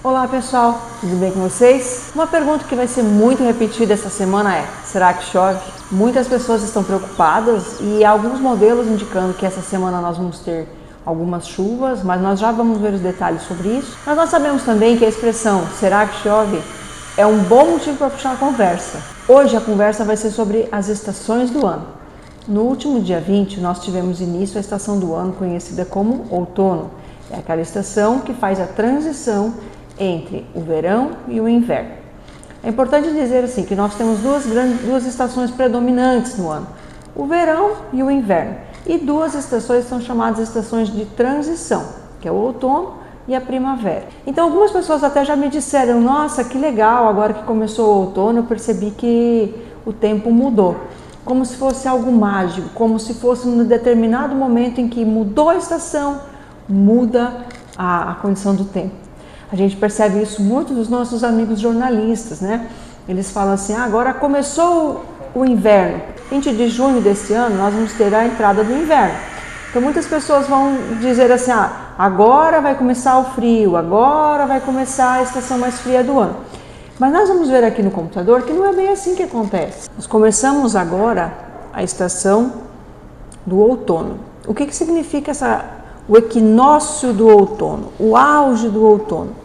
Olá pessoal, tudo bem com vocês? Uma pergunta que vai ser muito repetida essa semana é: será que chove? Muitas pessoas estão preocupadas e há alguns modelos indicando que essa semana nós vamos ter algumas chuvas, mas nós já vamos ver os detalhes sobre isso. Mas nós sabemos também que a expressão será que chove é um bom motivo para puxar a conversa. Hoje a conversa vai ser sobre as estações do ano. No último dia 20 nós tivemos início à estação do ano conhecida como outono. É aquela estação que faz a transição entre o verão e o inverno. É importante dizer assim que nós temos duas estações predominantes no ano, o verão e o inverno. E duas estações são chamadas estações de transição, que é o outono e a primavera. Então algumas pessoas até já me disseram: nossa, que legal, agora que começou o outono eu percebi que o tempo mudou. Como se fosse algo mágico, como se fosse num determinado momento em que mudou a estação, muda a condição do tempo. A gente percebe isso muito dos nossos amigos jornalistas, né? Eles falam assim: agora começou o inverno. 20 de junho desse ano nós vamos ter a entrada do inverno. Então muitas pessoas vão dizer assim: agora vai começar o frio, agora vai começar a estação mais fria do ano. Mas nós vamos ver aqui no computador que não é bem assim que acontece. Nós começamos agora a estação do outono. O que significa o equinócio do outono, o auge do outono?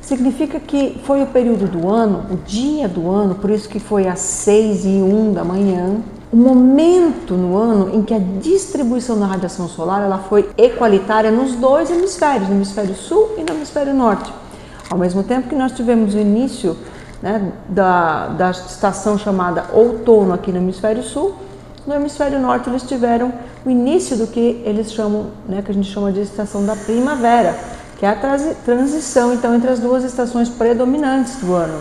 Significa que foi o período do ano, o dia do ano, por isso que foi às 6h01 da manhã, o momento no ano em que a distribuição da radiação solar ela foi equalitária nos dois hemisférios, no hemisfério sul e no hemisfério norte. Ao mesmo tempo que nós tivemos o início, né, da estação chamada outono aqui no hemisfério sul, no hemisfério norte eles tiveram o início do que eles chamam, né, que a gente chama de estação da primavera, que é a transição então entre as duas estações predominantes do ano.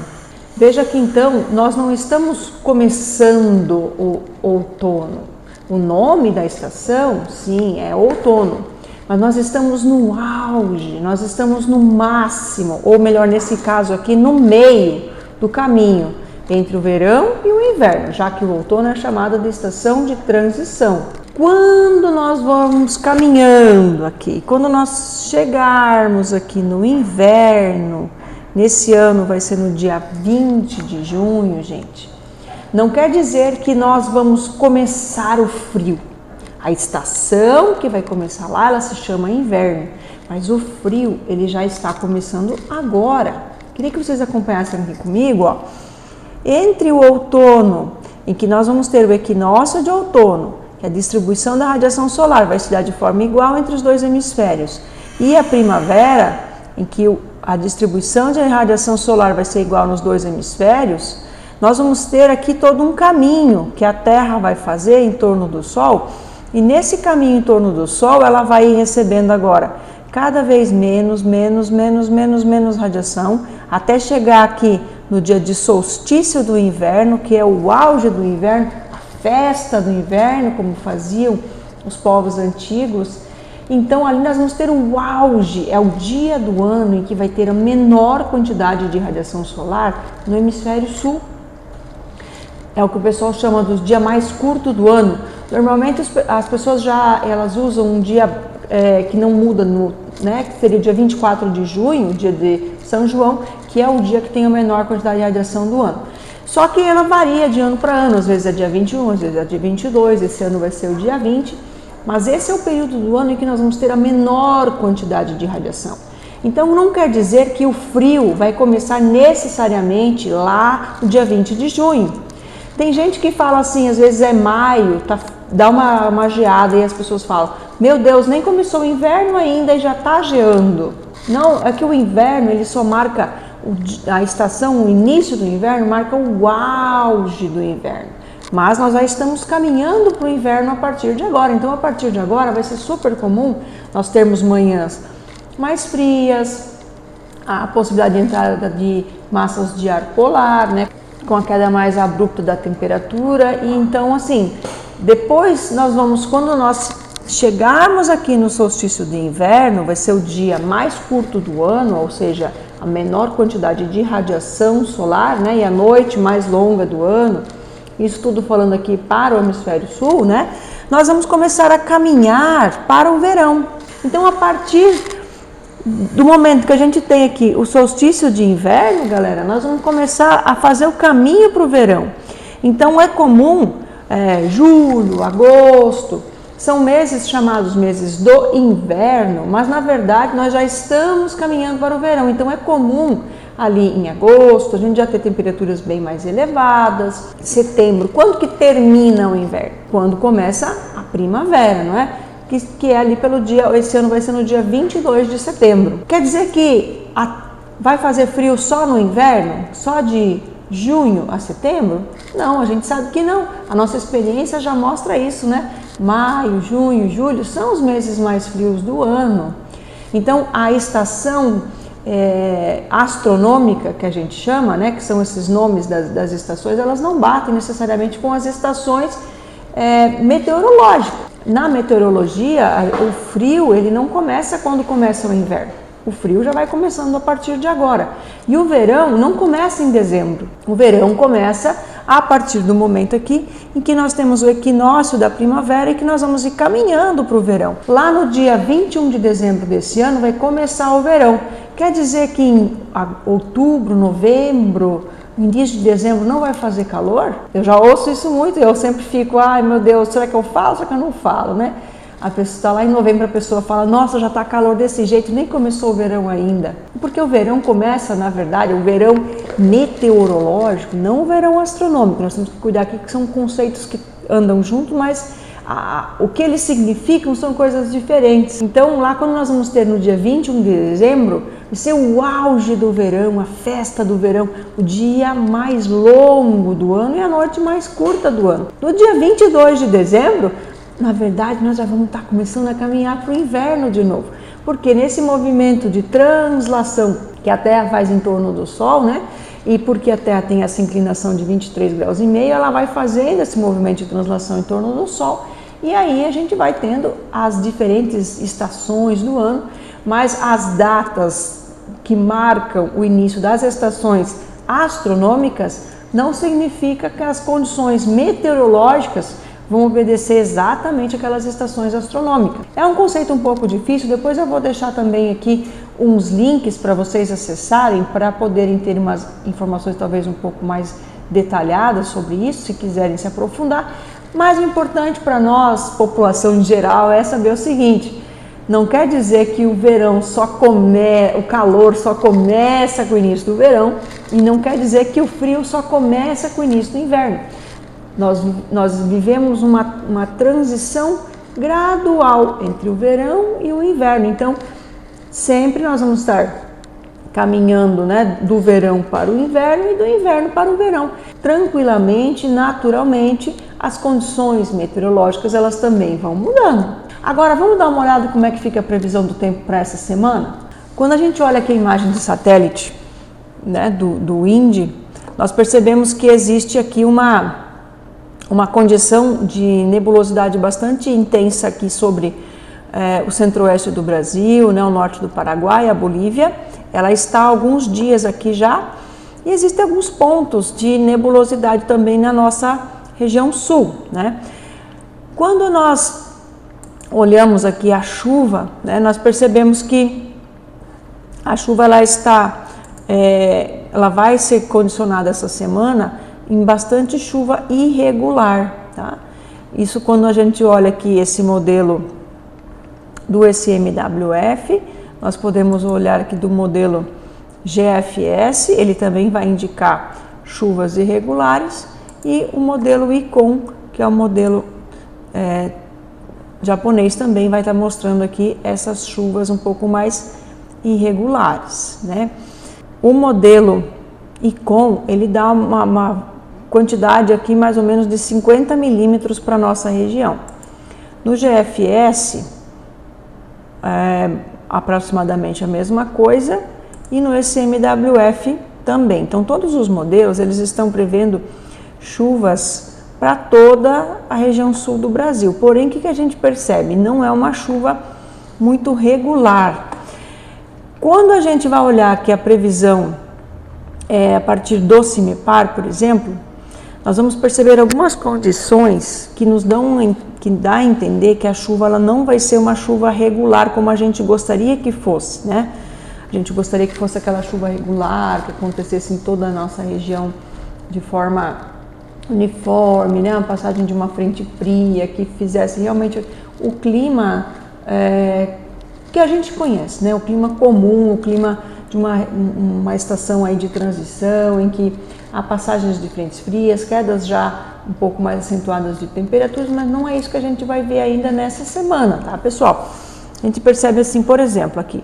Veja que então nós não estamos começando o outono. O nome da estação, sim, é outono, mas nós estamos no auge, nós estamos no máximo, ou melhor, nesse caso aqui, no meio do caminho entre o verão e o inverno, já que o outono é chamada de estação de transição. Quando nós vamos caminhando aqui, quando nós chegarmos aqui no inverno, nesse ano vai ser no dia 20 de junho, gente, não quer dizer que nós vamos começar o frio. A estação que vai começar lá, ela se chama inverno, mas o frio ele já está começando agora. Queria que vocês acompanhassem aqui comigo, ó. Entre o outono, em que nós vamos ter o equinócio de outono, que a distribuição da radiação solar vai se dar de forma igual entre os dois hemisférios, e a primavera, em que a distribuição de radiação solar vai ser igual nos dois hemisférios, nós vamos ter aqui todo um caminho que a Terra vai fazer em torno do Sol, e nesse caminho em torno do Sol ela vai ir recebendo agora cada vez menos radiação, até chegar aqui no dia de solstício do inverno, que é o auge do inverno, a festa do inverno, como faziam os povos antigos. Então ali nós vamos ter o auge, é o dia do ano em que vai ter a menor quantidade de radiação solar no hemisfério sul. É o que o pessoal chama do dia mais curto do ano. Normalmente as pessoas elas usam um dia que não muda, né, que seria o dia 24 de junho, o dia de São João, que é o dia que tem a menor quantidade de radiação do ano. Só que ela varia de ano para ano, às vezes é dia 21, às vezes é dia 22, esse ano vai ser o dia 20, mas esse é o período do ano em que nós vamos ter a menor quantidade de radiação. Então não quer dizer que o frio vai começar necessariamente lá no dia 20 de junho. Tem gente que fala assim, às vezes é maio, dá uma geada e as pessoas falam: meu Deus, nem começou o inverno ainda e já está geando. Não, é que o inverno ele só marca a estação, o início do inverno marca o auge do inverno. Mas nós já estamos caminhando para o inverno a partir de agora. Então a partir de agora vai ser super comum nós termos manhãs mais frias, a possibilidade de entrada de massas de ar polar, né, com a queda mais abrupta da temperatura. E então assim, depois nós vamos, quando nós chegarmos aqui no solstício de inverno, vai ser o dia mais curto do ano, ou seja, a menor quantidade de radiação solar, né, e a noite mais longa do ano. Isso tudo falando aqui para o hemisfério sul, né? Nós vamos começar a caminhar para o verão. Então, a partir do momento que a gente tem aqui o solstício de inverno, galera, nós vamos começar a fazer o caminho para o verão. Então é comum, julho, agosto, são meses chamados meses do inverno, mas na verdade nós já estamos caminhando para o verão. Então é comum ali em agosto a gente já ter temperaturas bem mais elevadas. Setembro, quando que termina o inverno? Quando começa a primavera, não é? Que é ali pelo dia, esse ano vai ser no dia 22 de setembro. Quer dizer que vai fazer frio só no inverno? Só de junho a setembro? Não, a gente sabe que não. A nossa experiência já mostra isso, né? Maio, junho, julho são os meses mais frios do ano. Então, a estação astronômica, que a gente chama, né? Que são esses nomes das estações, elas não batem necessariamente com as estações meteorológicas. Na meteorologia, o frio ele não começa quando começa o inverno. O frio já vai começando a partir de agora. E o verão não começa em dezembro. O verão começa a partir do momento aqui em que nós temos o equinócio da primavera e que nós vamos ir caminhando para o verão. Lá no dia 21 de dezembro desse ano vai começar o verão. Quer dizer que em outubro, novembro, início de dezembro não vai fazer calor? Eu já ouço isso muito, eu sempre fico, ai meu Deus, será que eu falo, será que eu não falo, né? A pessoa está lá em novembro, a pessoa fala, nossa, já está calor desse jeito, nem começou o verão ainda. Porque o verão começa, na verdade, o verão meteorológico, não o verão astronômico. Nós temos que cuidar aqui que são conceitos que andam juntos, mas o que eles significam são coisas diferentes. Então, lá quando nós vamos ter no dia 21 de dezembro, vai ser o auge do verão, a festa do verão, o dia mais longo do ano e a noite mais curta do ano. No dia 22 de dezembro, na verdade, nós já vamos estar começando a caminhar para o inverno de novo. Porque nesse movimento de translação que a Terra faz em torno do Sol, né? E porque a Terra tem essa inclinação de 23,5 graus, ela vai fazendo esse movimento de translação em torno do Sol. E aí a gente vai tendo as diferentes estações do ano, mas as datas que marcam o início das estações astronômicas não significa que as condições meteorológicas vão obedecer exatamente aquelas estações astronômicas. É um conceito um pouco difícil, depois eu vou deixar também aqui uns links para vocês acessarem para poderem ter umas informações talvez um pouco mais detalhadas sobre isso, se quiserem se aprofundar. Mas o importante para nós, população em geral, é saber o seguinte: não quer dizer que o verão o calor só começa com o início do verão, e não quer dizer que o frio só começa com o início do inverno. Nós vivemos uma transição gradual entre o verão e o inverno. Então, sempre nós vamos estar caminhando, né, do verão para o inverno e do inverno para o verão. Tranquilamente, naturalmente, as condições meteorológicas elas também vão mudando. Agora, vamos dar uma olhada como é que fica a previsão do tempo para essa semana? Quando a gente olha aqui a imagem de satélite, né, do INDE, nós percebemos que existe aqui uma condição de nebulosidade bastante intensa aqui sobre o centro-oeste do Brasil, né, o norte do Paraguai, a Bolívia. Ela está há alguns dias aqui já e existem alguns pontos de nebulosidade também na nossa região sul, né? Quando nós olhamos aqui a chuva, né, nós percebemos que a chuva ela vai ser condicionada essa semana em bastante chuva irregular, tá? Isso quando a gente olha aqui esse modelo do ECMWF, nós podemos olhar aqui do modelo GFS, ele também vai indicar chuvas irregulares, e o modelo ICON, que é o modelo japonês, também vai estar mostrando aqui essas chuvas um pouco mais irregulares, né? O modelo ICON, ele dá uma quantidade aqui mais ou menos de 50 milímetros para a nossa região. No GFS, aproximadamente a mesma coisa, e no ECMWF também. Então, todos os modelos, eles estão prevendo chuvas para toda a região sul do Brasil. Porém, o que a gente percebe? Não é uma chuva muito regular. Quando a gente vai olhar aqui a previsão a partir do CIMEPAR, por exemplo, nós vamos perceber algumas condições que nos dá a entender que a chuva ela não vai ser uma chuva regular como a gente gostaria que fosse, né? A gente gostaria que fosse aquela chuva regular, que acontecesse em toda a nossa região de forma uniforme, né? Uma passagem de uma frente fria, que fizesse realmente o clima que a gente conhece, né? O clima comum, o clima de uma estação aí de transição, em que há passagens de frentes frias, quedas já um pouco mais acentuadas de temperaturas, mas não é isso que a gente vai ver ainda nessa semana, tá, pessoal? A gente percebe assim, por exemplo, aqui,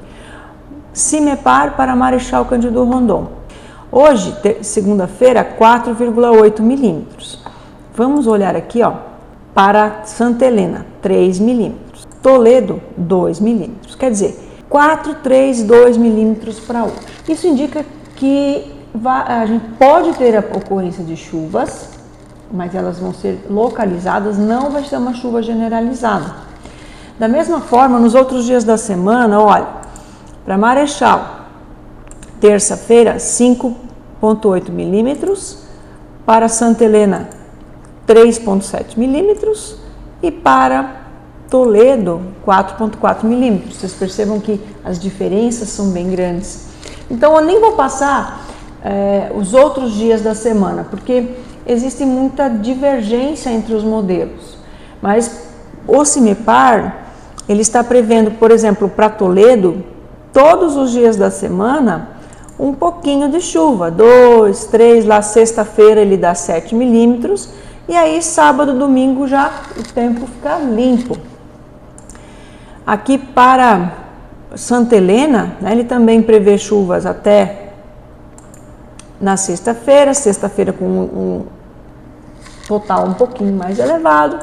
CIMEPAR para Marechal Cândido Rondon. Hoje, segunda-feira, 4,8 milímetros. Vamos olhar aqui, ó, para Santa Helena, 3 milímetros. Toledo, 2 milímetros. Quer dizer, 4, 3, 2 milímetros para hoje. Isso indica que a gente pode ter a ocorrência de chuvas, mas elas vão ser localizadas, não vai ser uma chuva generalizada. Da mesma forma, nos outros dias da semana, olha, para Marechal, terça-feira, 5,8 milímetros, para Santa Helena, 3,7 milímetros e para Toledo, 4,4 milímetros. Vocês percebam que as diferenças são bem grandes. Então, eu nem vou passar os outros dias da semana, porque existe muita divergência entre os modelos. Mas o CIMEPAR, ele está prevendo, por exemplo, para Toledo, todos os dias da semana, um pouquinho de chuva, 2, 3, lá sexta-feira ele dá 7 milímetros, e aí sábado, domingo já o tempo fica limpo. Aqui para Santa Helena, né, ele também prevê chuvas até na sexta-feira com um total um pouquinho mais elevado.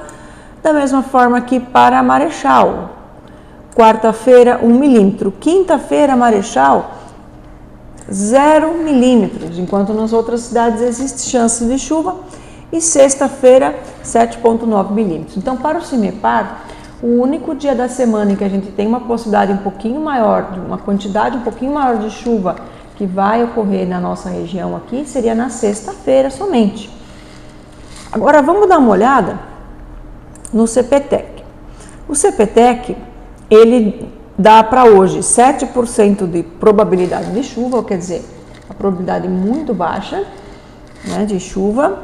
Da mesma forma que para Marechal, quarta-feira 1 milímetro, quinta-feira Marechal 0 milímetros, enquanto nas outras cidades existe chance de chuva, e sexta-feira 7,9 milímetros. Então, para o CIMEPAR, o único dia da semana em que a gente tem uma possibilidade um pouquinho maior, uma quantidade um pouquinho maior de chuva que vai ocorrer na nossa região aqui, seria na sexta-feira somente. Agora vamos dar uma olhada no CPTEC. O CPTEC, ele dá para hoje 7% de probabilidade de chuva, quer dizer, a probabilidade muito baixa, né, de chuva,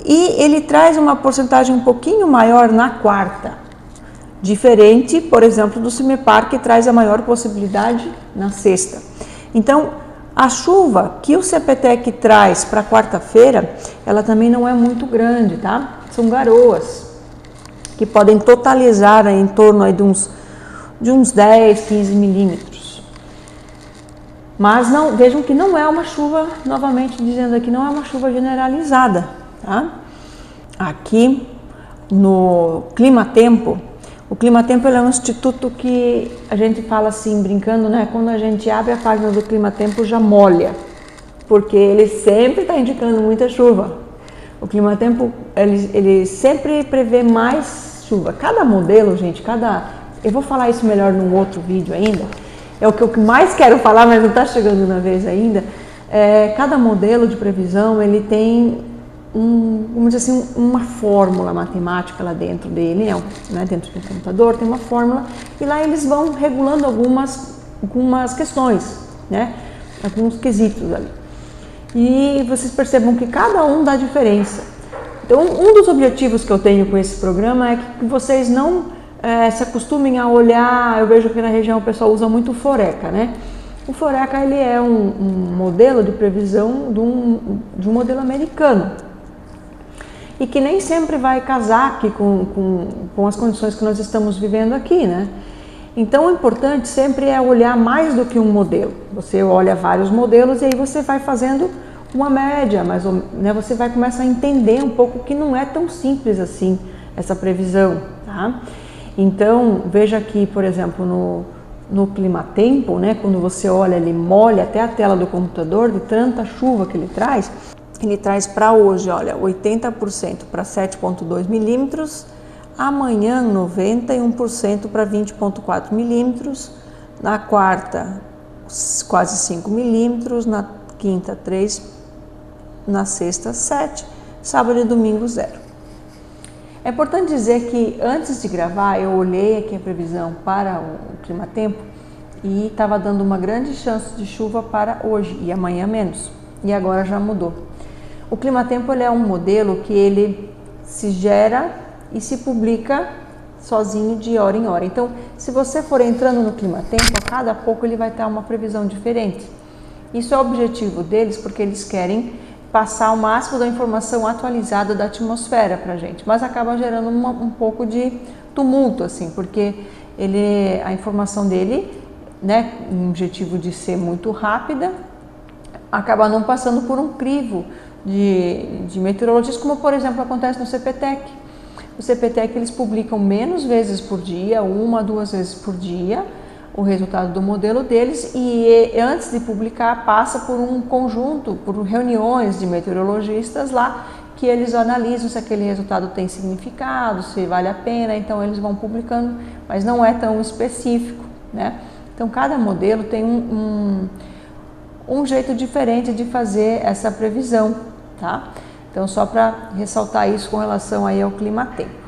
e ele traz uma porcentagem um pouquinho maior na quarta, diferente, por exemplo, do CIMEPAR, que traz a maior possibilidade na sexta. Então, a chuva que o CPTEC traz para quarta-feira, ela também não é muito grande, tá? São garoas, que podem totalizar em torno aí de uns 10, 15 milímetros. Mas não, vejam que não é uma chuva, novamente dizendo aqui, não é uma chuva generalizada, tá? Aqui no Climatempo, o Climatempo é um instituto que a gente fala assim, brincando, né? Quando a gente abre a página do Climatempo já molha, porque ele sempre está indicando muita chuva. O Climatempo, ele sempre prevê mais chuva. Cada modelo, gente, eu vou falar isso melhor num outro vídeo ainda, é o que eu mais quero falar, mas não está chegando na vez ainda. Cada modelo de previsão, ele tem vamos dizer assim, uma fórmula matemática lá dentro dele, né, dentro do computador tem uma fórmula, e lá eles vão regulando algumas questões, né, alguns quesitos ali. E vocês percebam que cada um dá diferença. Então, um dos objetivos que eu tenho com esse programa é que vocês não se acostumem a olhar. Eu vejo que na região o pessoal usa muito o Foreca, né? O Foreca, ele é um modelo de previsão de um modelo americano, e que nem sempre vai casar aqui com as condições que nós estamos vivendo aqui, né? Então, o importante sempre é olhar mais do que um modelo. Você olha vários modelos e aí você vai fazendo uma média, né? Você vai começar a entender um pouco que não é tão simples assim essa previsão, tá? Então, veja aqui, por exemplo, no Climatempo, né? Quando você olha, ele molha até a tela do computador de tanta chuva que ele traz. Ele traz para hoje, olha, 80% para 7,2 milímetros, amanhã 91% para 20,4 milímetros, na quarta quase 5 milímetros, na quinta 3, na sexta 7, sábado e domingo 0. É importante dizer que antes de gravar eu olhei aqui a previsão para o clima-tempo e estava dando uma grande chance de chuva para hoje e amanhã menos, e agora já mudou. O clima-tempo ele é um modelo que ele se gera e se publica sozinho de hora em hora. Então, se você for entrando no clima-tempo, a cada pouco ele vai ter uma previsão diferente. Isso é o objetivo deles, porque eles querem passar o máximo da informação atualizada da atmosfera para a gente, mas acaba gerando um pouco de tumulto, assim, porque a informação dele, né, com o objetivo de ser muito rápida, acaba não passando por um crivo de meteorologistas, como por exemplo acontece no CPTEC. O CPTEC eles publicam menos vezes por dia, 1 a 2 vezes por dia, o resultado do modelo deles, e antes de publicar passa por um conjunto, por reuniões de meteorologistas lá, que eles analisam se aquele resultado tem significado, se vale a pena, então eles vão publicando, mas não é tão específico, né? Então cada modelo tem um jeito diferente de fazer essa previsão, tá? Então só para ressaltar isso com relação aí ao clima-tempo.